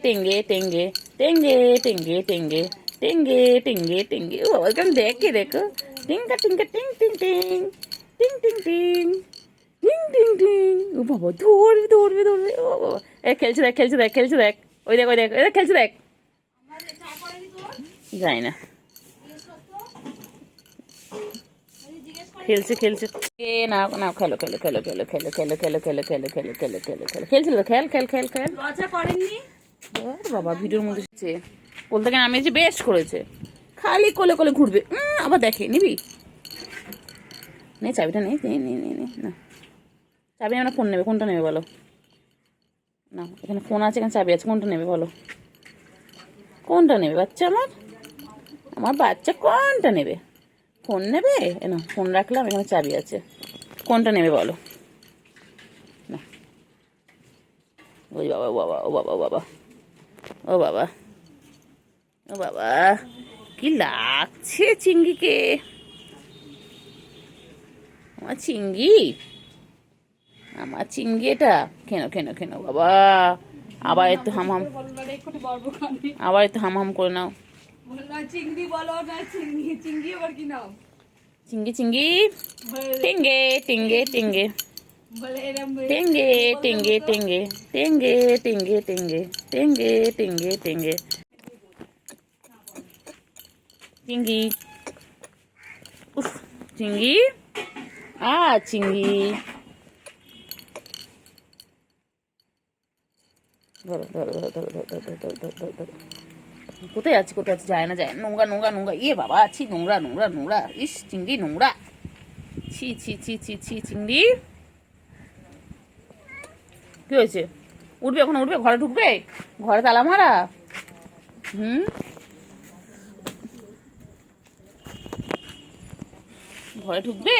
টেঙ্গে টেঙ্গে টেঙ্গে টেঙ্গে টেঙ্গে টেঙ্গে টেঙ্গে টেঙ্গে। ও বাবা কেমন দেখে দেখো, টিঙ্কা টিঙ্কা টিং টিং টিং টিং টিং টিং টিং টিং টিং। ও বাবা ধরবে ধরবে ধরবে। ও বাবা এ খেলছে দেখ খেলছে দেখ খেলছে দেখ, ওই দেখ ওই দেখ ওই দেখ খেলছে দেখ। যাই না, খেলছে খেলছে। এ না না, খেলো খেলো খেলো খেলো খেলো খেলো খেলো খেলো খেলো খেলো খেলো খেলো খেলো খেলছিল তো, খেল খেল খেল খেল। লজ্জা করেননি বাবা ভিডিওর মধ্যে কোল থেকে নামিয়েছে, বেশ করেছে। খালি কোলে কোলে ঘুরবে, আবার দেখে নিবি। নে চাবিটা নে নে নে নে নে না, চাবি আমরা ফোন নেবে, কোনটা নেবে বলো? না এখানে ফোন আছে, এখানে চাবি আছে, কোনটা নেবে বলো? কোনটা নেবে বাচ্চা আমার? আমার বাচ্চা কোনটা নেবে? ফোন নেবে? না ফোন রাখলাম, এখানে চাবি আছে, কোনটা নেবে বলো? না ওই বাবা ও বাবা ও বাবা ও বাবা ও বাবা ও বাবা, কি লাগছে চিংড়িকে, আমার চিংড়ি, আমার চিংড়ি এটা। কেন কেন কেন বাবা, আবার একটু হাম হাম, আবার একটু হাম হাম করে নাও। চিংড়ি বলো না, চিংড়ি চিংড়ি আবার কি নাম? চিংড়ি চিংড়ি টিঙ্গে টিঙ্গে টিঙ্গে টিঙ্গে টিঙ্গে টিঙ্গে টিঙ্গে টিঙ্গে টিঙ্গে টিঙ্গে টিঙ্গে টিঙ্গে চিংড়ি। উফ চিংড়ি, চিংড়ি ধরো ধরো ধরো ধরো ধরো ধরো ধরো ধরো ধরো ধরো। কোথায় আছে কোথায় আছে? যায় না যায় না, নোংরা নোংরা নোংরা। ইয়ে বাবা ছি, নোংরা নোংরা নোংরা। ইস চিংড়ি নোংরা, ছি ছি ছি ছি ছি চিংড়ি। কি হয়েছে? উঠবে এখন, উঠবে, ঘরে ঢুকবে, ঘরে তালা মারা। ঘরে ঢুকবে?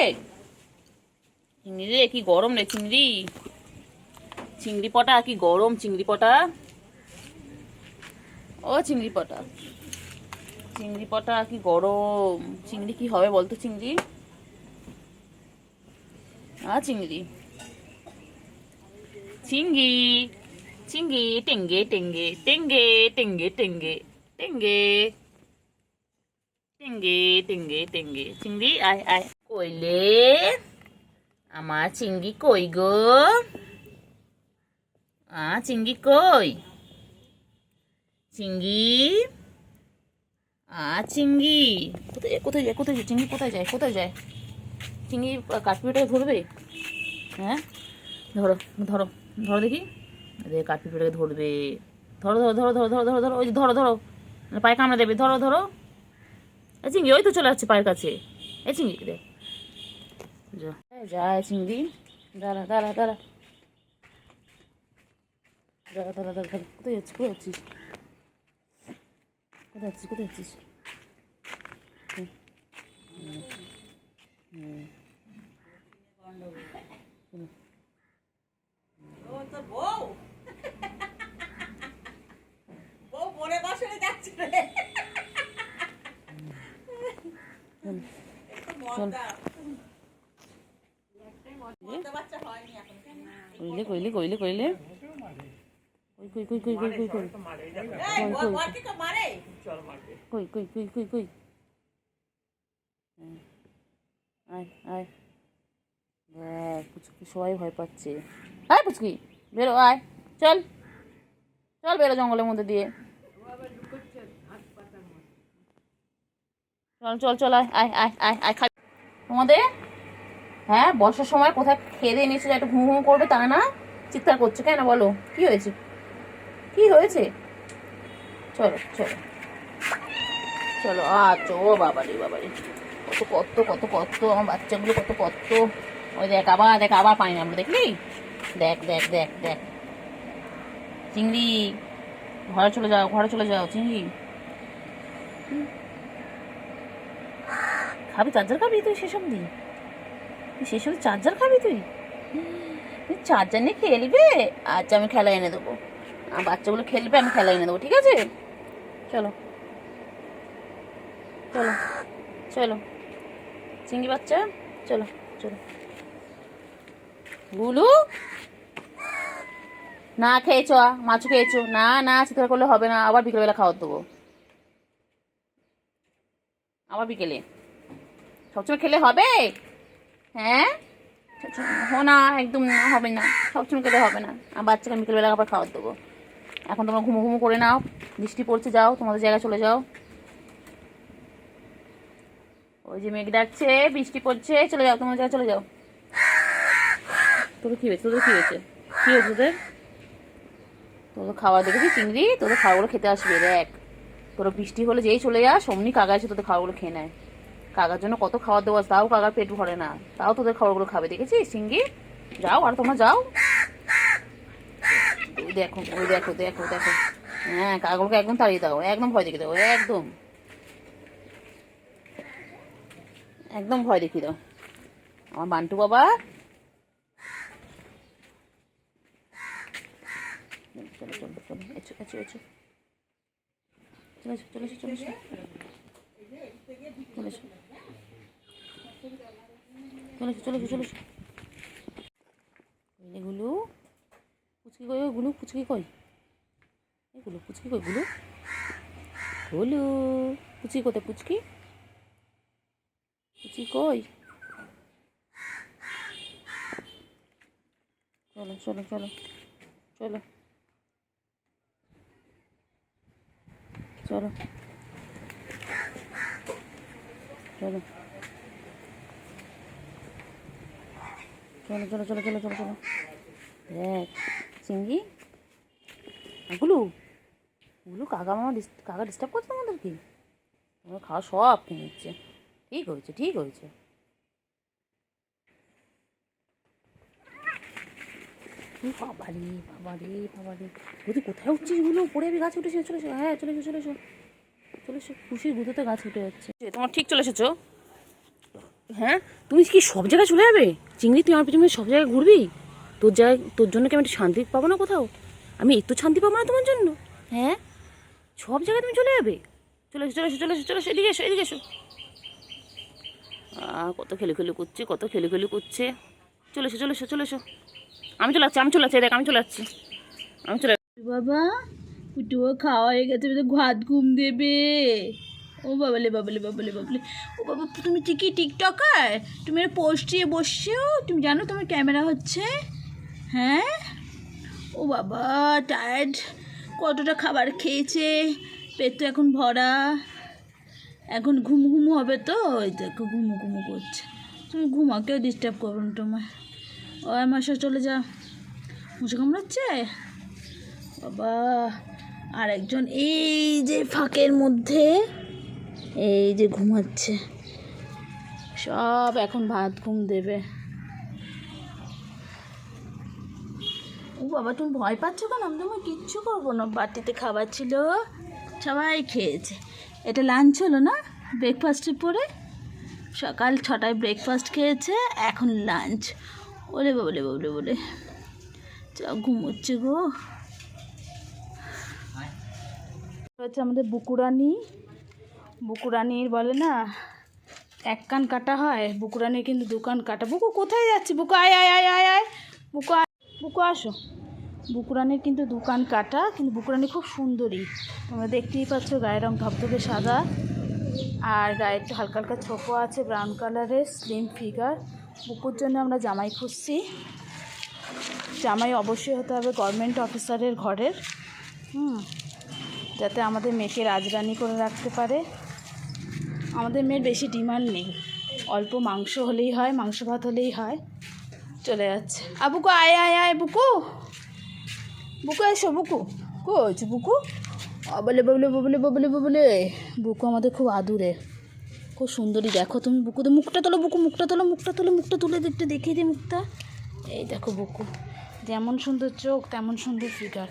চিংড়ি রে কি গরম রে চিংড়ি, চিংড়ি পটা কি গরম, চিংড়ি পটা। ও চিংড়ি পটা, চিংড়ি পটা কি গরম। চিংড়ি কি হবে বলতো চিংড়ি? চিংড়ি চিংড়ি চিংড়ি টেঙ্গে টেঙ্গে টেঙ্গে টেঙ্গে টেঙ্গে টেঙ্গে টেঙ্গে টেঙ্গে টেঙ্গে। চিংড়ি আয় আয়। কইলে আমার চিংড়ি কই গো? চিংড়ি কই? চিংড়ি চিংড়ি কোথায় কোথায় যায়, কোথায় যায় চিংড়ি, কোথায় যায় কোথায় যায়? চিংড়ি কাঠপিটাকে ধরবে? হ্যাঁ ধরো ধরো ধরো দেখি, কাঠপিটাকে ধরবে। ধরো ধরো ধরো ধরো ধরো ধরো ধরো, ওই যে ধরো ধরো, পায়ে কামড়ে দেবে, ধরো ধরো। এ চিংড়ি ওই তো চলে যাচ্ছে পায়ের কাছে, এ চিংড়ি দেখ যায় চিংড়ি। দাঁড়া দাঁড়া দাঁড়া দাঁড়া দাঁড়া দাঁড়া, কোথায় যাচ্ছিস কোথায় যাচ্ছিস কোথায় যাচ্ছিস কোথায় যাচ্ছিস? কইলে কইলে কইলে কইলে কই কই কই কই কই কই কই কই কই কই কই কই। আয় আয়, পুচকি সবাই ভয় পাচ্ছে। আয় পুচকি বেরো, আয় চল চল বেরো জঙ্গলের মধ্যে দিয়ে, চল চল চল আয় আয় আয় আয় আয়। খাই তোমাদের, হ্যাঁ বর্ষার সময় কোথায় খেয়ে দিয়ে নিচ্ছে, একটু ঘুম ঘুম করবে তা না, চিৎকার করছে কেন বলো? কি হয়েছে কি হয়েছে? চলো চলো চলো, আচ্ছা ও বাবারে বাবারে, কত কত কত কত আমার বাচ্চাগুলো কত কত। ওই দেখ আবার, দেখ আবার পানি নামলো দেখলি, দেখ দেখ দেখ দেখ। চিংড়ি ঘরে চলে যাও, ঘরে চলে যাও চিংড়ি। খাবি চার্জার খাবি তুই সেসব দিয়ে? সেসব চার্জার খাবি তুই? চার্জার নিয়ে খেলবে? আচ্ছা আমি খেলা এনে দেবো, বাচ্চাগুলো খেলবে, আমি খেলা এনে দেবো, ঠিক আছে? চলো চলো চলো চিংড়ি বাচ্চা, চলো চলো। বুলু না খেয়েছ, মাছও খেয়েছো, না না চিৎকার করলে হবে না, আবার বিকেলবেলা খাওয়ার দেবো, আবার বিকেলে সবসময় খেলে হবে? হ্যাঁ না, একদম না, হবে না, সবসময় খেলে হবে না, আর বাচ্চাকে বিকেলবেলা আবার খাওয়ার দেবো। এখন তোমরা ঘুমো ঘুমো করে নাও, বৃষ্টি পড়ছে, যাও তোমাদের জায়গায় চলে যাও। ওই যে মেঘ ডাকছে, বৃষ্টি পড়ছে, চলে যাও তোমাদের জায়গায় চলে যাও। তোদের কী হয়েছে, তোদের কী হয়েছে, কী হয়েছে তোদের? তোদের খাওয়া দেখেছি চিংড়ি, তোদের খাওয়াগুলো খেতে আসবে দেখ। তোরা বৃষ্টি হলে যেই চলে যাস অমনি কাকা এসে তোদের খাওয়াগুলো খেয়ে নেয়। কাকার জন্য কত খাবার দেওয়া, তাও কাকার পেট ভরে না, তাও তোদের খাবারগুলো খাবে, দেখেছিস চিংড়ি? যাও, আর তোমরা যাও। ওই দেখো, ওই দেখো, দেখো দেখো, হ্যাঁ কাকাগুলোকে একদম তাড়িয়ে দাও, একদম ভয় দেখিয়ে দাও, একদম একদম ভয় দেখিয়ে দাও আমার বান্টু বাবা। চলো চলো চলো, এসো এসো এসো, চলে এসো চলে এসো চলে এসো চলে এসো চলে এসো চলে এসো চলে এসো। এগুলো পুচকি কই, ওগুলো পুচকি কই, এগুলো পুচকি কই, গুলো হলু পুচকি কোথায়, পুচকি পুচকি কই? চলো চলো চলো চলো চলো চলো চলো চলো চলো চলো চলো চলো, দেখ চিংড়ি, ওগুলো ওগুলো কাকা মামা কাকা ডিস্টার্ব করছে আমাদেরকে, তোমার খাওয়া সব খেয়ে নিচ্ছে। ঠিক হয়েছে ঠিক হয়েছে। বাবারে বাবারে বাবারে, তুই কোথায় উঠছিস, এগুলো পড়ে আমি গাছে উঠেছি, চলে এসো, হ্যাঁ চলে এসো চলে এসো চলে এসো, খুশির গুঁতোতে গাছ উঠে যাচ্ছে। তোমার ঠিক চলে এসেছো, হ্যাঁ তুমি কি সব জায়গায় চলে যাবে চিংড়ি, তুই আমার পিছনে সব জায়গায় ঘুরবি? তোর জায়গায়, তোর জন্য কি আমি একটু শান্তি পাবো না কোথাও? আমি একটু শান্তি পাবো না তোমার জন্য? হ্যাঁ সব জায়গায় তুমি চলে যাবে, চলে এসো চলে এসো চলে এসো চলে এসো, এদিকে এসো এদিকে এসো। কত খেলে খেলে করছে, কত খেলে খেলে করছে, চলে এসো চলে এসো চলে এসো। আমি চলে যাচ্ছি, আমি চলে যাচ্ছি, দেখ আমি চলে যাচ্ছি, আমি চলে। বাবা পুটুও খাওয়া হয়ে গেছে, ভাত ঘুম দেবে। ও বাবলে বাবলে বাবলে বাবলে, ও বাবা তুমি ঠিকই টিকটকার, তুমি পোস্ট দিয়ে বসছো, তুমি জানো তোমার ক্যামেরা হচ্ছে? হ্যাঁ ও বাবা টায়ার্ড, কতটা খাবার খেয়েছে, পেট তো এখন ভরা, এখন ঘুম ঘুম হবে তো, ওই দেখো ঘুমু ঘুমু করছে। তুমি ঘুমা, কেউ ডিস্টার্ব করো না তোমার। ও আমার সাথে চলে যা, মশা কামড়াচ্ছে বাবা। আর একজন এই যে ফাঁকের মধ্যে এই যে ঘুমাচ্ছে, সব এখন ভাত ঘুম দেবে। ও বাবা তুমি ভয় পাচ্ছ কেন? আমি তোমার কিচ্ছু করবো না, বাটিতে খাবার ছিল সবাই খেয়েছে। এটা লাঞ্চ হলো না, ব্রেকফাস্টের পরে সকাল 6টায় ব্রেকফাস্ট খেয়েছে, এখন লাঞ্চ। ওলে বলে বলে বলে চ ঘুমোচ্ছে গো। হচ্ছে আমাদের বুকুরানি, বুকুরানির বলে না এক কান কাটা হয়, বুকুরানির কিন্তু দু কান কাটা। বুকু কোথায় যাচ্ছে? বুকু আয় আয় আয় আয় আয়, বুকু বুকু আসো। বুকুরানির কিন্তু দু কান কাটা, কিন্তু বুকুরানি খুব সুন্দরী, তোমরা দেখতেই পাচ্ছ, গায়ের রং ধবধবে সাদা, আর গায়ে একটু হালকা হালকা ছোপো আছে, ব্রাউন কালারের, স্লিম ফিগার। বুকুর জন্য আমরা জামাই খুঁজছি, জামাই অবশ্যই হতে হবে গভর্নমেন্ট অফিসারের ঘরের, যাতে আমাদের মেয়েকে রাজরানি করে রাখতে পারে। আমাদের মেয়ের বেশি ডিমান্ড নেই, অল্প মাংস হলেই হয়, মাংস ভাত হলেই হয়, চলে যাচ্ছে। বুকু আয় আয় আয়, বুকু বুকু এসো, বুকু কো হয়েছে বুকু? বলে ববলে ববলে ববলে ববলে, বুকু আমাদের খুব আদুরে, খুব সুন্দরী। দেখো তুমি বুকুতে, মুখটা তোলো বুকু, মুখটা তোলো, মুখটা তোলো, মুখটা তুলে একটু দেখিয়ে দিই মুখটা। এই দেখো বুকু, যেমন সুন্দর চোখ তেমন সুন্দর ফিগার,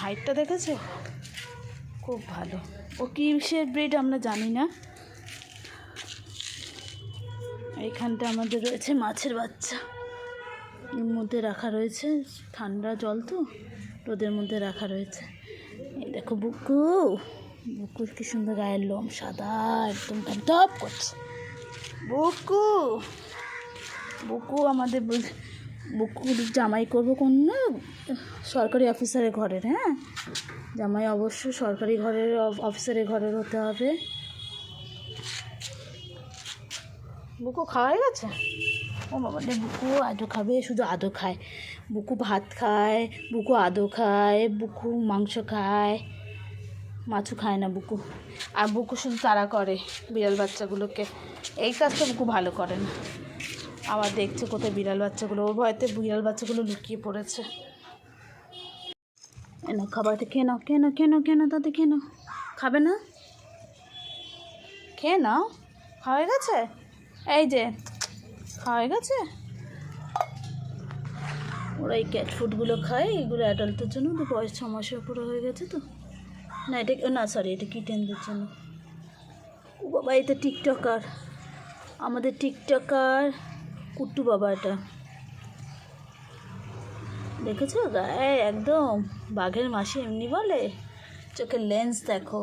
হাইটটা দেখেছো খুব ভালো। ও কিসের ব্রিড আমরা জানি না। এইখানটা আমাদের রয়েছে মাছের বাচ্চা, এর মধ্যে রাখা রয়েছে, ঠান্ডা জল তো রোদের মধ্যে রাখা রয়েছে। এই দেখো বুকু, বুকুর কি সুন্দর গায়ের লোম, সাদা একদম ধপ করছে। বুকু বুকু আমাদের বুকুর জামাই করবো কোন সরকারি অফিসারের ঘরের। হ্যাঁ, জামাই অবশ্য সরকারি ঘরের অফিসারের ঘরের হতে হবে। বুকু খাওয়াই গেছে? ও বাবা রে, বুকু আদো খাবে, শুধু আদো খায়। বুকু ভাত খায়, বুকু আদো খায়, বুকু মাংস খায়, মাছও খায় না বুকু। আর বুকু শুধু তাড়া করে বিড়াল বাচ্চাগুলোকে, এই কাজটা বুকু ভালো করে না। আবার দেখছে কোথায় বিড়াল বাচ্চাগুলো, ওর ভয়তে বিড়াল বাচ্চাগুলো লুকিয়ে পড়েছে। এনো খাবারটা খেয়ে নাও, কেন কেন কেন তাতে খেয়ে নাও। খাবে না? খেয়ে নাও, খাওয়া হয়ে গেছে? এই যে খাওয়া হয়ে গেছে। ওরা এই ক্যাট ফুডগুলো খায়, এগুলো অ্যাডাল্টদের জন্য, তো বয়স 6 মাসের উপরে হয়ে গেছে তো। না এটা না, সরি, এটা কিটেনদের জন্য। ও বাবা, এটা টিকটকার, আমাদের টিকটকার কুট্টু বাবা। এটা দেখেছো গায়ে একদম বাঘের মাসি এমনি বলে, চোখের লেন্স দেখো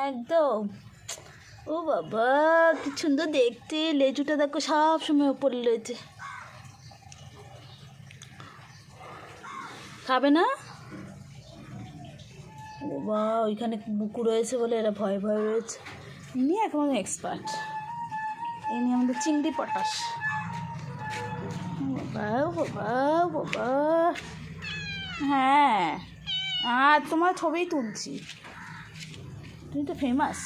একদম। ও বাবা কি সুন্দর দেখতে, লেজুটা দেখো সব সময় উপরে রয়েছে। খাবে না? ও বাবা, ওইখানে বুকু রয়েছে বলে এরা ভয়ে ভয়ে রয়েছে। ইনি এখন এক্সপার্ট, ইনি আমাদের চিংড়ি পটাশ। বাবা বাবা বাবা, হ্যাঁ আর তোমার ছবিই তুলছি, তুমি তো ফেমাস।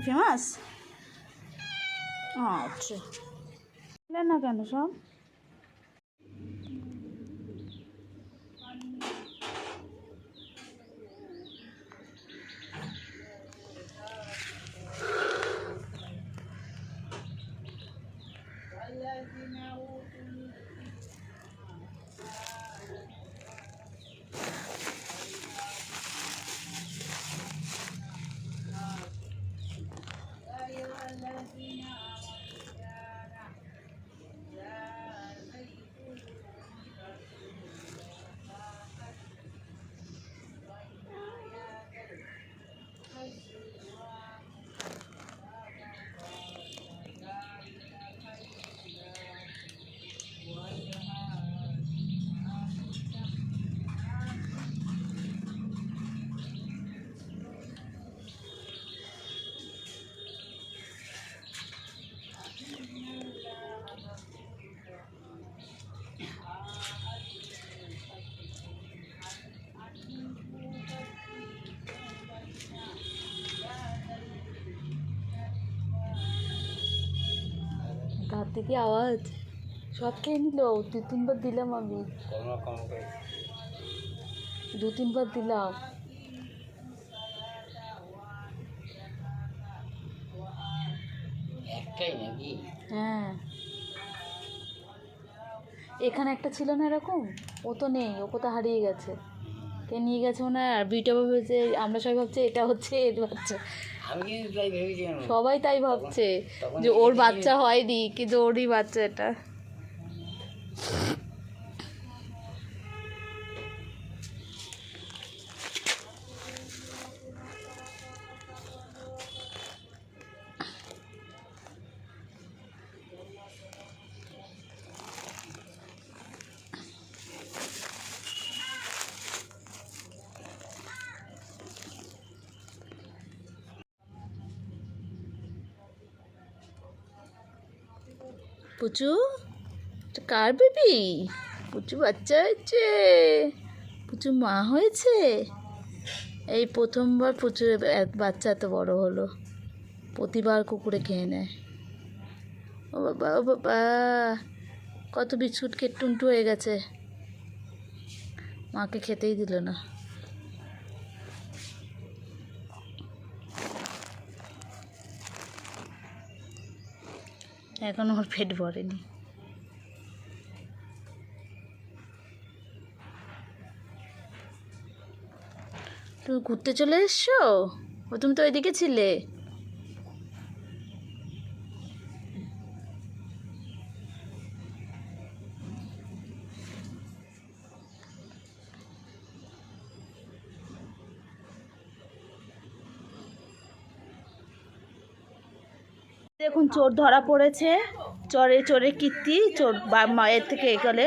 ফেমাস? আচ্ছা, না কেন সব? তার থেকে আওয়াজ সব খেয়ে নিল। 2-3 বার দিলাম আমি, 2-3 বার দিলাম। হ্যাঁ, এখানে একটা ছিল না এরকম, ও তো নেই, ও কোথাও হারিয়ে গেছে। কে নিয়ে গেছে মনে হয়। আর বিটা ভেবেছে, আমরা সবাই ভাবছি এটা হচ্ছে এর বাচ্চা, সবাই তাই ভাবছে যে ওর বাচ্চা হয়নি, কিন্তু ওরই বাচ্চা এটা। পুচু, কার বেবি? পুচু বাচ্চা হয়েছে, পুচু মা হয়েছে। এই প্রথমবার পুচুর বাচ্চা এত বড় হলো, প্রতিবার কুকুরে খেয়ে নেয়। ও বাবা ও বাবা, কত বিস্কুট খেয়ে টুনটু হয়ে গেছে, মাকে খেতেই দিল না। এখন ওর পেট ভরেনি। তুমি ঘুরতে চলে এসছো? ও তুমি তো ওইদিকে ছিলে। দেখুন চোর ধরা পড়েছে, চরে চরে কীর্তি চোর মায়ের থেকে গেলে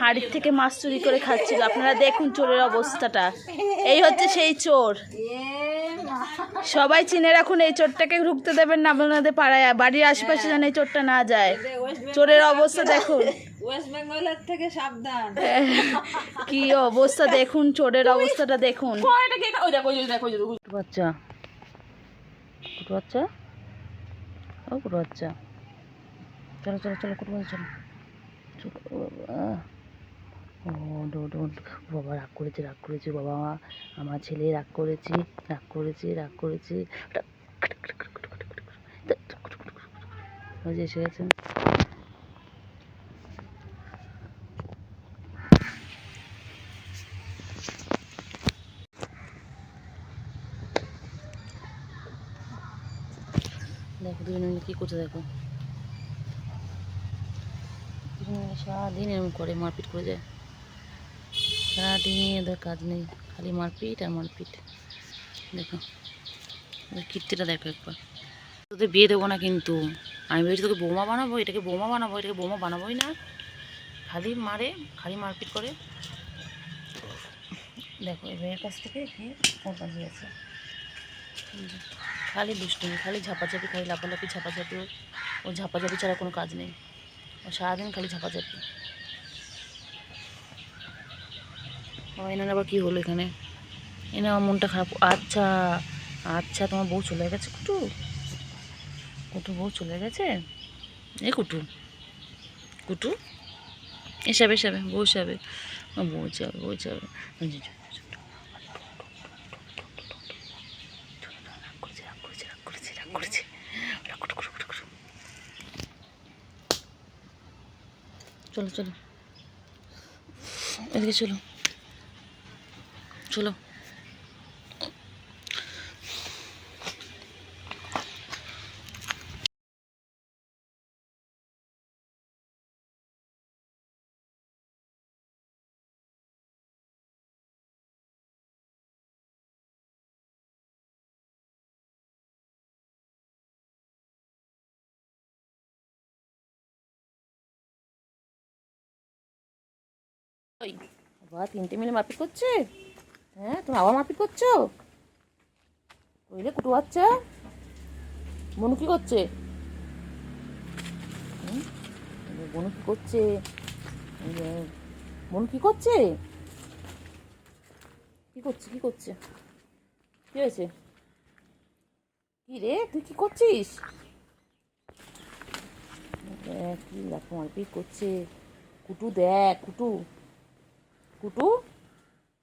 হাড়ির থেকে মাছ চুরি করে খাচ্ছিল। আপনারা দেখুন চোরের অবস্থাটা। এই হচ্ছে সেই চোর। সবাই চিনে রাখুন, এই চোরটাকে ঢুকতে দেবেন না আপনাদের পাড়ায়, বাড়ির আশেপাশে যেন এই চোরটা না যায়। চোরের অবস্থা দেখুন, ওয়েস্ট বেঙ্গলের থেকে সাবধান। কি অবস্থা দেখুন, চোরের অবস্থাটা দেখুন। কুটু বাচ্চা, কুটু বাচ্চা, ও কুটু বাচ্চা, চলো চলো চলো কুটু বাচ্চা চলো চলো। ও বাবা রাগ করেছে, রাগ করেছে বাবা, আমার ছেলে রাগ করেছে, রাগ করেছে, রাগ করেছে। এসে গেছেন। দেখো দুজনে মিলে কী করছে, দেখো দুজনে মিলে সারাদিন এরকম করে, মারপিট করে যায়। সারাদিন ওদের কাজ নেই, খালি মারপিট আর মারপিট। দেখো কীর্তিটা দেখো একবার। তোদের বিয়ে দেবো না কিন্তু, আমি বলছি তোকে বৌমা বানাবো, এটাকে বৌমা বানাবো, এটাকে বৌমা বানাবোই না। খালি মারে, খালি মারপিট করে। দেখো এর কাছ থেকে কি ওর কাছে গেছে, খালি দুষ্টুমি, খালি ঝাপাঝাপি, খালি লাফালাফি, ঝাপাঝাপি। ও ঝাপাঝাপি ছাড়া কোনো কাজ নেই, ও সারাদিন খালি ঝাপাঝাপি। এনার আবার কী হলো এখানে? এনে আমার মনটা খারাপ। আচ্ছা আচ্ছা, তোমার বউ চলে গেছে কুটু, কুটু বউ চলে গেছে। এ কুটু, কুটু এসাবে এসাবে, বউ এসাবে, বউ যাবে, বউ যাবে। চলো চলো এদিকে চলো, চলো। ওই বাবা 3টে মিলে মারপিট করছে। হ্যাঁ তুমি আবার মারপিট করছো? বুঝলে কুটু বাচ্চা, মনু কি করছে? মনু কি করছে? মনু কি করছে? কি করছে, কি করছে, কি হয়েছে? কি রে তুই কি করছিস? দেখ কি দেখো মারপিট করছে কুটু, দেখ কুটু, কুটু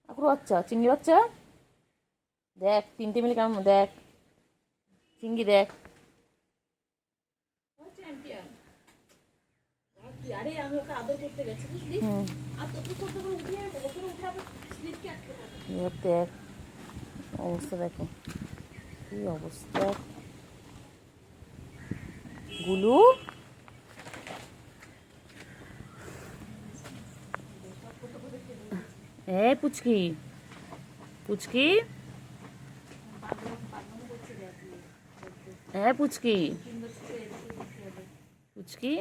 কুটু বাচ্চা, চিংড়ি বাচ্চা দেখ 3টে মিলে কেমন, দেখ চিংড়ি দেখ। দেখ অবস্থা, দেখো কি অবস্থা। গুলু পুচকি, পুচকি, পুচকি, পুচকি,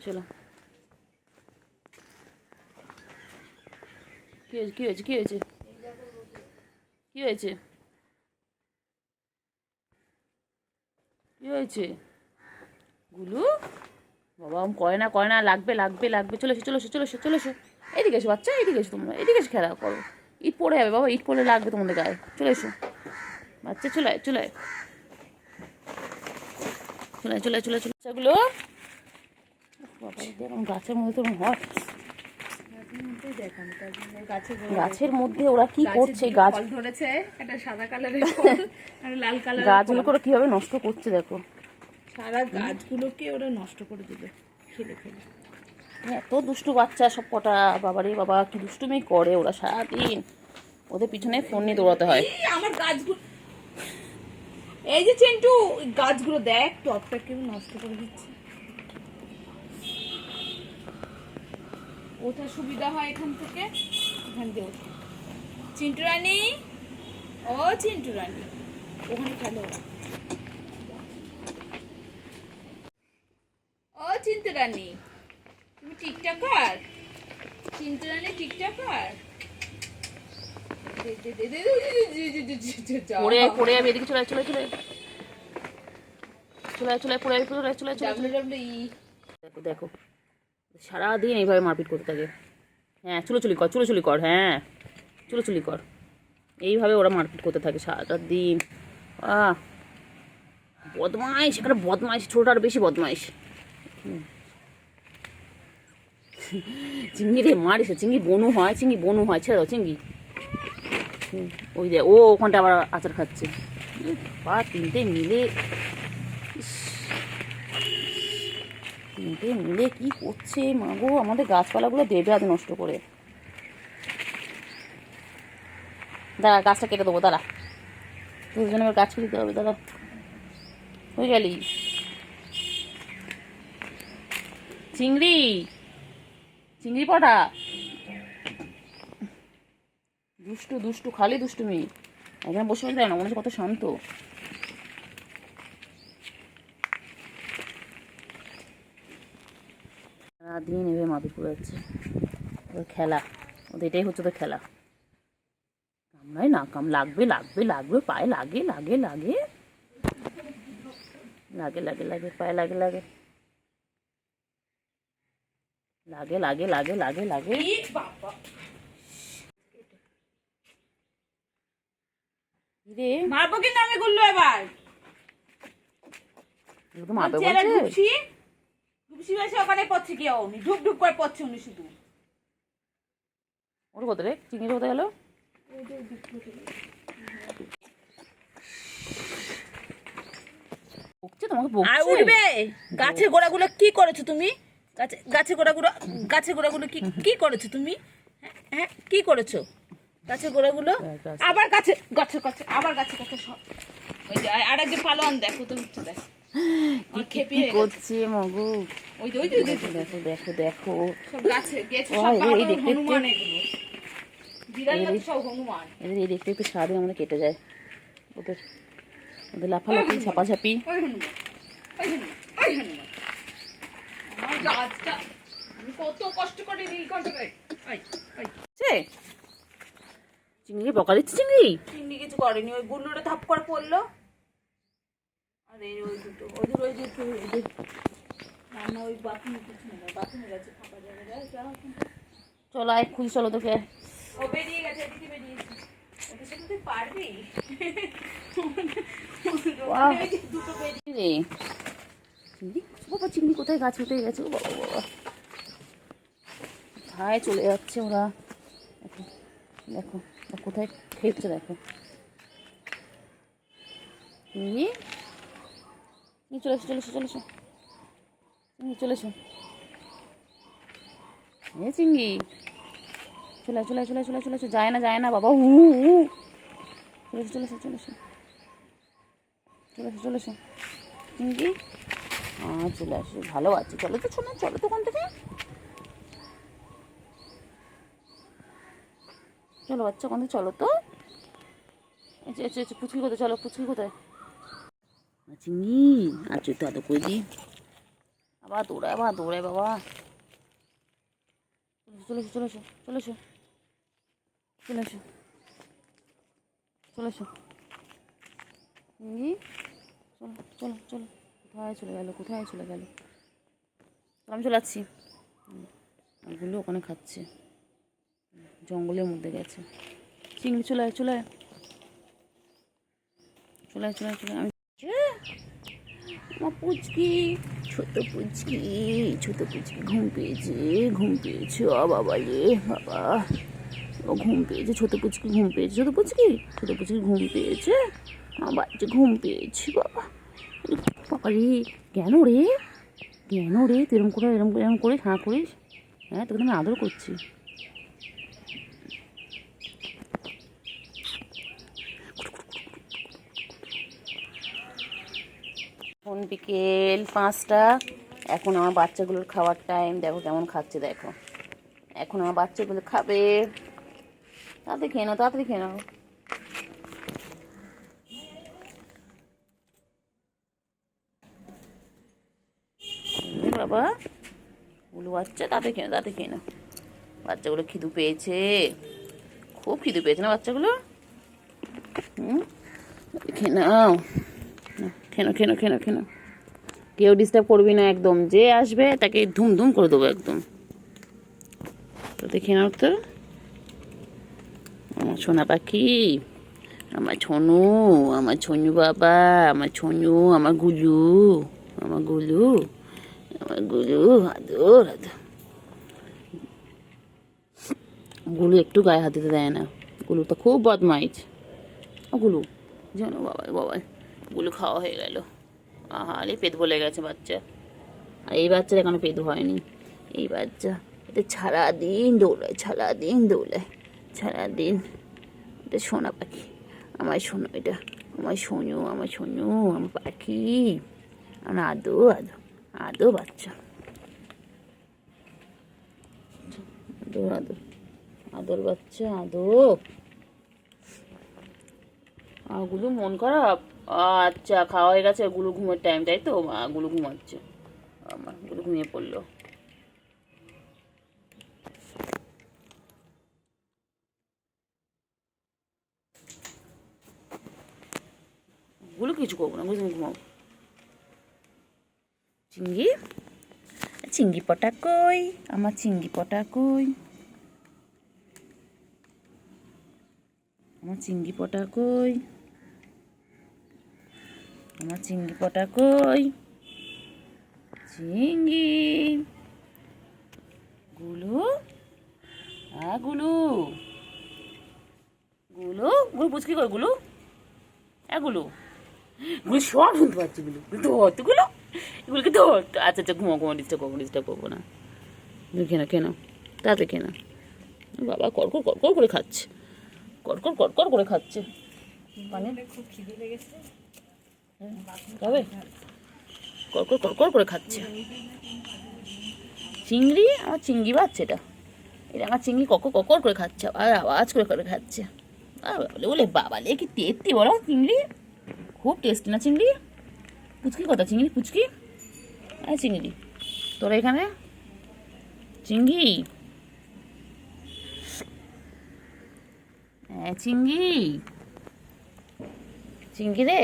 চলো। কি হয়েছে, কি হয়েছে, কি হয়েছে, কি হয়েছে, কি হয়েছে? গুলু বাবা করে না, করে না, লাগবে লাগবে লাগবে। চলে এসো চলে এসো চলে এসো চলে এসো, এদিকে এসো বাচ্চা, এদিকে এসো, তোমরা এদিকে এসে খেলা করো। ইট পড়ে যাবে বাবা, ইট পড়লে লাগবে তোমাদের গায়ে। চলে এসো বাচ্চা, চলে চলে চলে চলে চলে চলে বাচ্চাগুলো। বাবা দেখুন গাছের মধ্যে তো হয়, গাছের মধ্যে ওরা কি করছে? গাছ ধরেছে একটা সাদা কালারের, লাল কালার, গাছগুলো করে কিভাবে নষ্ট করছে দেখো। সারা গাছগুলোকে ওরা নষ্ট করে দিবে খেলে খেলে। এত দুষ্টু বাচ্চা সব কটা, বাবারে বাবা কি দুষ্টুমি করে ওরা সারাদিন। ওদের পিছনে ফোন নিয়ে দৌড়াতে হয়। আমার গাছগুলো, এই যে চিন্টু গাছগুলো দেখ, টপটা কেউ নষ্ট করে দিচ্ছে। ওঠা সুবিধা হয় এখান থেকে, এখান দিয়ে ওঠে। চিন্টু রানী, ও চিন্টু রানী, ওখানে খেলো ওরা। ও চিন্টু রানী, তুমি টিকটকার? চিন্টু রানী টিকটকার? পড়ে আয়, পড়ে যাবে, এদিকে চলে আয়, চলে চলে চলে আয়, চলে আয়, পড়ে আয়, চলে আয়, চলে আয়, চলে আয়। WWE দেখো দেখো, সারাদিন এইভাবে মারপিট করতে থাকে। হ্যাঁ, চুলোচুলি কর, চুলোচুলি কর, হ্যাঁ চুলোচুলি কর। এইভাবে ওরা মারপিট করতে থাকে সারাটা দিন। বদমাইশ, এখানে বদমাইশ, ছোটটার বেশি বদমাইশ। চিংড়ি রে মারিস, চিংড়ি বনু হয়, চিংড়ি বনু হয়, ছেড়ে দাও চিংড়ি। ওই যে ও ওখানটা আবার আচার খাচ্ছে। বা তিনটে মিলে, তিনটে মিলে কি করছে মাগো, আমাদের গাছপালাগুলো দেবে আজ নষ্ট করে। দাঁড়া, গাছটা কেটে দেবো, দাঁড়া, দুজনে আবার গাছ কেটে দিতে হবে, দাঁড়া। হয়ে গেলি চিংড়ি, চিংড়ি পটা, দুষ্টু দুষ্টু, খালি দুষ্টুমি। এখানে বসে বসে দেয় না, মনে হচ্ছে কত শান্ত। দিন এভাবে মাপিট করে যাচ্ছে, ওদের খেলা, ওদের এটাই হচ্ছে ওদের খেলা। কামড়ায় না, লাগবে লাগবে লাগবে, পায়ে লাগে লাগে লাগে লাগে লাগে লাগে, পায়ে লাগে লাগে লাগে লাগে লাগে লাগে লাগে। রে মারবো কিন্তু আমি গুল্লু এবার। তো মাপে ছেলে বলছে। ঢুকছি, ঢুকছি বসে ওখানে পড়ছে কি উনি, ঢুক ঢুক করে পড়ছে উনি শুধু। ওর কত রে, চিংড়ি কোথায় গেল? বকছে তোমাকে, আর বকছে। উঠবে। গাছের গোড়াগুলো কি করেছো তুমি? গাছের গোড়াগুলো কি কি করেছো তুমি? হ্যাঁ কি করেছো গাছের গোড়াগুলো? আবার গাছে গাছে গাছে, আবার গাছে গাছে সব। ওই যে আর একজন পালোয়ান দেখো তো, উঠছে দেখ। কি করছে মগু? ওই যে ওই যে দেখো দেখো দেখো দেখো, সব গাছে গেছে, ও, সব এই পাগল দেখতে হনুমান দেখতে। এগুলো। বিড়াল না তো সব হনুমান। এদের এই দেখতে একটু সারাদিন আমাদের কেটে যায়, ওদের ওদের লাফালাফি ঝাপাঝাপি। ওই হনুমান, ওই হনুমান, ওই হনুমান। আমার গাছটা আমি কত কষ্ট করে নীলকণ্ঠ করে। ওই ওই চিংড়ি বকা দিচ্ছে, চিংড়ি চিংড়ি কিছু করেনি, ওই গুল্লুটা ধাপ করে পড়লো। আর এই ওই দুটো ওদের ওই যে রান্না ওই বাথরুমে কিছু না, বাথরুমে গেছে, ফাঁকা জায়গায় যাও। চলো আয়, খুঁজি চলো তোকে। ও বেরিয়ে গেছে, এদিকে বেরিয়েছে। ওদের সাথে তুই পারবি? দুটো বেরিয়ে রে চিংড়ি, বাবা চিংড়ি কোথায়, গাছ উঠে গেছে, ও বাবা বাবা, কোথায় চলে যাচ্ছে ওরা। দেখো দেখো কোথায় খেয়েছে, দেখো চিংড়ি, চলে এসো চলে এসো চলে এসো, চিংড়ি চলে এসো, এ চিংড়ি চলে চলে চলে চলে চলে এসো, যায় না যায় না বাবা, চলে এসো চলে এসো চলে এসো চলে এসো চলে এসো চিংড়ি, চলে আসো, ভালো আছে, চলো তো শোনো, চলো তো ওখান থেকে, চলো বাচ্চা ওখান থেকে চলো তো। পুচকি কোথায়, চলো পুচকি কোথায়, চিংড়ি আচ্ছা তো আদৌ করে দিই, আবার দৌড়ায় বাবা, চলে এসো চলে এসো চলে এসো চলে এসো চলে এসো চিংড়ি, চলো চলো চলো, কোথায় চলে গেল, কোথায় চলে গেল, আমি চলে যাচ্ছি। ওগুলো ওখানে খাচ্ছে, জঙ্গলের মধ্যে গেছে। চিংড়ি চলে আয় চলে আয় চলে আয় চলে আয় চলে আয়, আমি আমার পুচকি, ছোট পুচকি, ছোট পুচকি ঘুম পেয়েছে, ও বাবা রে বাবা, ও ঘুম পেয়েছে, ছোট পুচকি ঘুম পেয়েছে, ছোট পুচকি ঘুম পেয়েছে, আমার বাচ্চা ঘুম পেয়েছে, বাবা বাবা রে, কেন রে তুই এরম করে হাঁ করিস, হ্যাঁ তোকে আমি আদর করছি। এখন বিকেল 5টা, এখন আমার বাচ্চাগুলোর খাওয়ার টাইম, দেখো কেমন খাচ্ছে, দেখো এখন আমার বাচ্চাগুলো খাবে, তাড়াতাড়ি খেয়ে নাও, তাড়াতাড়ি খেয়ে নাও বাবা। গুলো বাচ্চা তাতে খেয়ে না। বাচ্চাগুলো খিদু পেয়েছে, খুব খিদু পেয়েছে না বাচ্চাগুলো। খেয়ে নাও, খেনো। কেউ ডিস্টার্ব করবি না একদম, যে আসবে তাকে ধুম করে দেবো একদম। তোতে খেয়ে নাও তো আমার সোনা পাখি, আমার ছনু বাবা, আমার ছনু, আমার গুলু, আদর। গুলু একটু গায়ে হাত দিতে দেয় না, গুলু তো খুব বদমাইশ। গুলু জানো বাবা, গুলু খাওয়া হয়ে গেল। আরে পেট বলে গেছে বাচ্চা। আর এই বাচ্চার এখনো পেট হয়নি। এই বাচ্চা এটা সারাদিন দৌড়ায়, সারাদিন। এটা সোনা পাখি, আমার সোনা, এটা আমার সোনু, আমার পাখি, আমার আদো বাচ্চা, আদর বাচ্চা, গুলু মন খারাপ। আচ্ছা, খাওয়া হয়ে গেছে, গুলু ঘুমের টাইম, তাই তো? গুলু ঘুমাচ্ছে, আমার গুলু ঘুমিয়ে পড়লো। গুলো কিছু করবো না, তুমি ঘুমাও। চিঙ্গি পটা কই, আমার চিঙ্গি পটা কই, আমার চিঙ্গি পটা কই, আমার চিঙ্গি পটা কই, চিঙ্গি। গুলু, গুলু, পুচকি কই গুলু? গুলু সব শুনতে পাচ্ছি। এগুলোকে ধর। আচ্ছা, ঘুমো, ডিস্টার্ব করবো না। কেন তাতে কেন? বাবা কড়কড় করে খাচ্ছে, কড়কড় করে খাচ্ছে। খুব খিদে লেগেছে। তবে কড়কড় করে খাচ্ছে। চিংড়ি, আমার চিংড়ি বাচ্চা, এটা আমার চিংড়ি ককর করে খাচ্ছে, আর আওয়াজ করে খাচ্ছে। বলে বাবা লে কি টেস্টি বলো চিংড়ি, খুব টেস্টি না চিংড়ি? পুচকি কথা, চিংড়ি পুচকি। চিংড়ি তোরা এখানে চিংড়ি, চিংড়ি রে,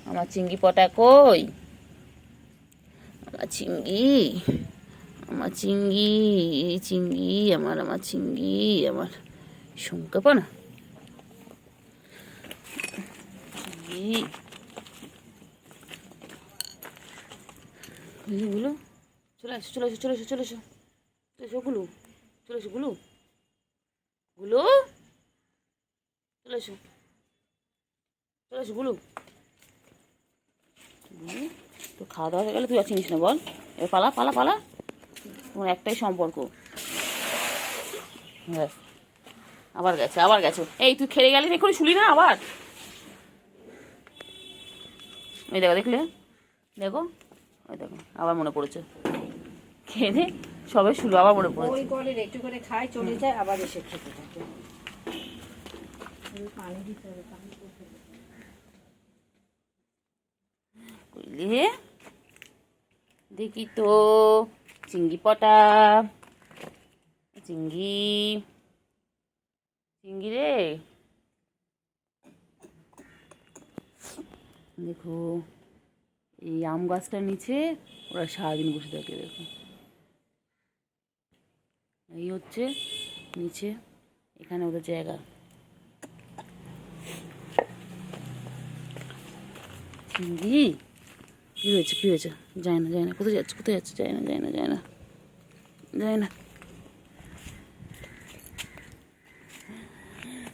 আমার চিংড়ি পটা কই, আমার চিংড়ি, আমার চিংড়ি, আমার শঙ্কাপনা গুলো। চলে এসো গুলু, চলে এসো গুলু, চলে এসো গুলু। তো খাওয়া দাওয়া হয়ে গেলে তুই আর চিনিস না, বল। এবার পালা, তোমার একটাই সম্পর্ক। আবার গেছে। এই তুই খেলে গেলি, এক্ষুনি শুলি না আবার। এই দেখলে দেখো, ওই দেখো আবার মনে পড়েছে, খেয়ে সবে শুলো, আবার মনে পড়েছে। ওই করে একটু করে খায়, চলে যায়, আবার এসে খেতে থাকে। পানি দিতে হবে, বুঝলি? দেখি তো চিংড়ি পটা, চিংড়ি রে, দেখো এই আম গাছটার নিচে ওরা সারাদিন বসে থাকে। দেখো এই হচ্ছে নিচে, এখানে ওদের জায়গা। চিংড়ি কি হয়েছে? যায় না, কোথায় যাচ্ছে? যায় না।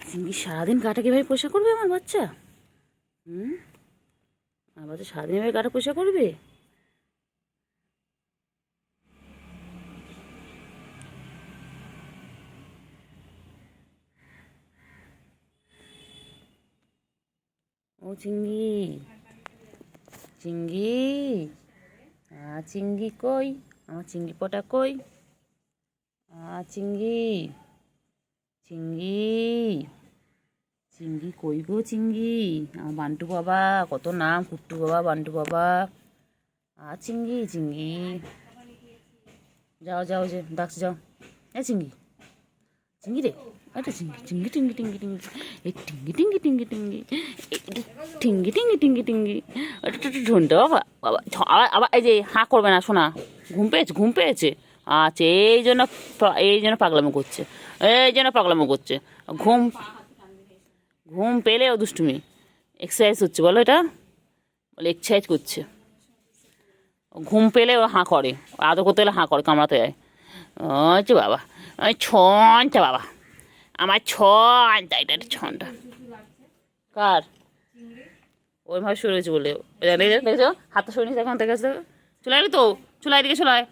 চিংড়ি সারাদিন গাটা কিভাবে পয়সা করবে আমার বাচ্চা? আমার বাচ্চা সারাদিন এভাবে গাটা পয়সা করবে? ও চিংড়ি, চিংড়ি কই, আমার চিংড়ি পটা কই, চিংড়ি কই গো চিংড়ি? আমার বান্টু বাবা, কত নাম, কুট্টু বাবা, বান্টু বাবা, চিঙ্গি চিঙ্গি, যাও যাও, যে ডাকছে যাও। চিঙ্গি চিঙ্গি রে, আরে চিঙ্গি চিঙ্গি টিঙ্গি টিঙ্গি টিঙ্গি, এই টিঙ্গি টিঙ্গি টিঙ্গি টিঙ্গি, টিঙ্গি টিঙ্গি টিঙ্গি টিঙ্গি, ঢুনতে বাবা বাবা। আবার আবার এই যে হাঁ করবে না শোনা, ঘুম পেয়েছে ঘুম পেয়েছে। আচ্ছা, এই জন্য পাগলামো করছে, এই জন্য পাগলামো করছে। ঘুম ঘুম পেলেও দুষ্টুমি। এক্সারসাইজ হচ্ছে বলো, এটা বলে এক্সারসাইজ করছে। ঘুম পেলে ও হাঁ করে, আদর করতে গেলে হাঁ করে, কামড়াতে যায়। আচ্ছা বাবা, ছনটা বাবা, আমার ছনটা, এটা ছনটা কার? ওইভাবে শুরু হয়েছে বলে দেখছো, হাতটা সরে নিচ্ছে এখন থেকে। চলে এলি তো, চলে এদিকে চলে আয়।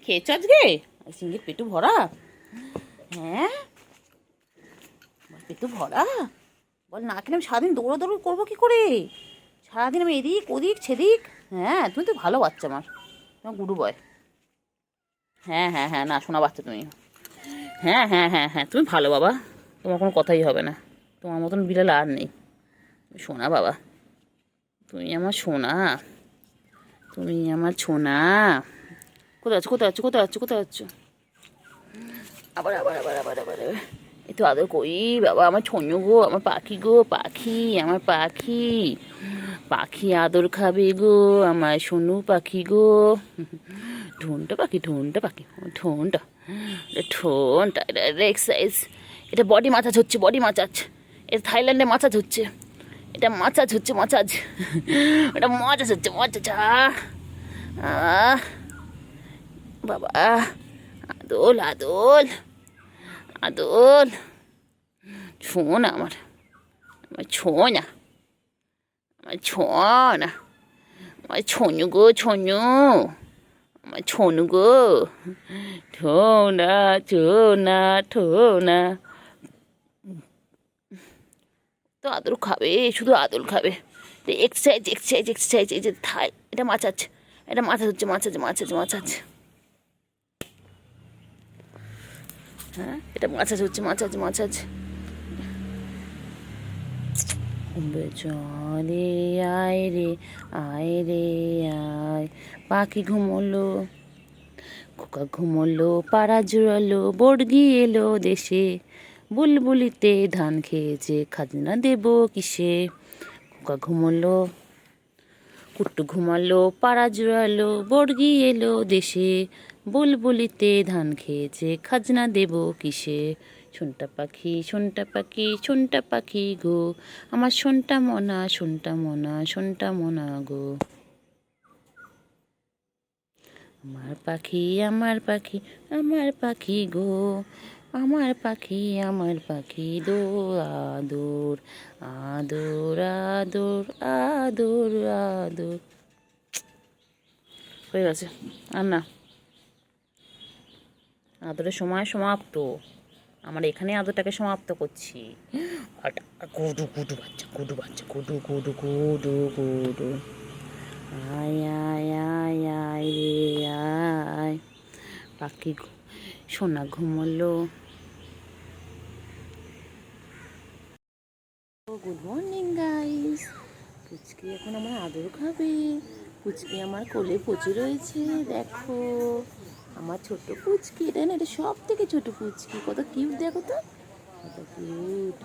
খেয়েছো আজকে সিঙ্গির পেটু ভরা? হ্যাঁ, পেটু ভরা? বল না, কেন আমি সারাদিন দৌড়াদৌড়ি করবো কি করে? সারাদিন আমি এদিক ওদিক সেদিক। হ্যাঁ, তুমি তো ভালো বাচ্চা আমার, তোমার গুরু বয়। হ্যাঁ হ্যাঁ হ্যাঁ, না শোনা বাচ্চা তুমি। হ্যাঁ হ্যাঁ হ্যাঁ হ্যাঁ, তুমি ভালো বাবা, তোমার কোনো কথাই হবে না। তোমার মতন বিড়াল আর নেই। সোনা বাবা, তুমি আমার সোনা, তুমি আমার সোনা। কোথায় আছো কোথায় আছো কোথায় আছো কোথায় আছো? আবার আবার আবার আবার আবার একটু আদর করি বাবা, আমার ছনু গো, আমার পাখি গো, পাখি, আমার পাখি, পাখি আদর খাবে গো, আমার সোনু পাখি গো। ঠোনটা পাখি, ঠোনটা পাখি, ঠোনটা ঠোনটা, এটা এক্সারসাইজ। এটা বডি মাসাজ হচ্ছে, বডি মাসাজ। এটা থাইল্যান্ডে মাসাজ হচ্ছে, এটা মাসাজ হচ্ছে, মাসাজ। এটা মাসাজ হচ্ছে, মাসাজ। বাবা, আদোল আদোল আদোল, ছোনা আমার, আমার ছোনা, আমার ছোনা, আমার ছনু গো, ছনু, আমার ছনু গো। ঠোনা ঠোনা ঠোনা, তো আদর খাবে, শুধু আদর খাবে। এক্সারসাইজ এক্সারসাইজ এক্সারসাইজ, এই যে থাই, এটা মাছাজ, এটা মাছাজ হচ্ছে, মাছাজ মাছাজ মাছাজ। হ্যাঁ, এটা মাছাজ হচ্ছে, মাছাজ মাছাজ। চলে আয় রে, আয় রে আয়। পাখি ঘুমোলো, খোকা ঘুমোলো, পাড়া জুড়ালো, বর্গি এলো দেশে, বুলবুলিতে ধান খেয়েছে, খাজনা দেব কিসে। খোকা ঘুমোলো, কুট্টু ঘুমালো, পাড়া জুড়ালো, বর্গি এলো দেশে, বুলবুলিতে ধান খেয়েছে, খাজনা দেব কিসে। শোনটা পাখি, শোনটা পাখি, শোনটা পাখি গো, আমার শোনটা মনা, শোনটা মনা, শোনটা মনা গো। আমার পাখি, আমার পাখি, আমার পাখি গো, আমার পাখি, আমার পাখি দো, আদর আদর আদর আদর আদর। হয়ে গেছে, আর না, আদরের সময় সমাপ্ত। আমরা এখানে আদরটাকে সমাপ্ত করছি। গুডু গুডু বাচ্চা, গুডু বাচ্চা, গুডু গুডু গুডু গুডু। আয় আয় আয় আয় রে আয়। পাখি সোনা ঘুমোলো। Good morning guys. পুচকি এখন আমার আদর খাবে। পুচকি আমার কোলে পচে রয়েছে, দেখো আমার ছোট পুচকি। এটা না, এটা সব থেকে ছোট পুচকি, কত কিউট দেখো তো, কত কিউট।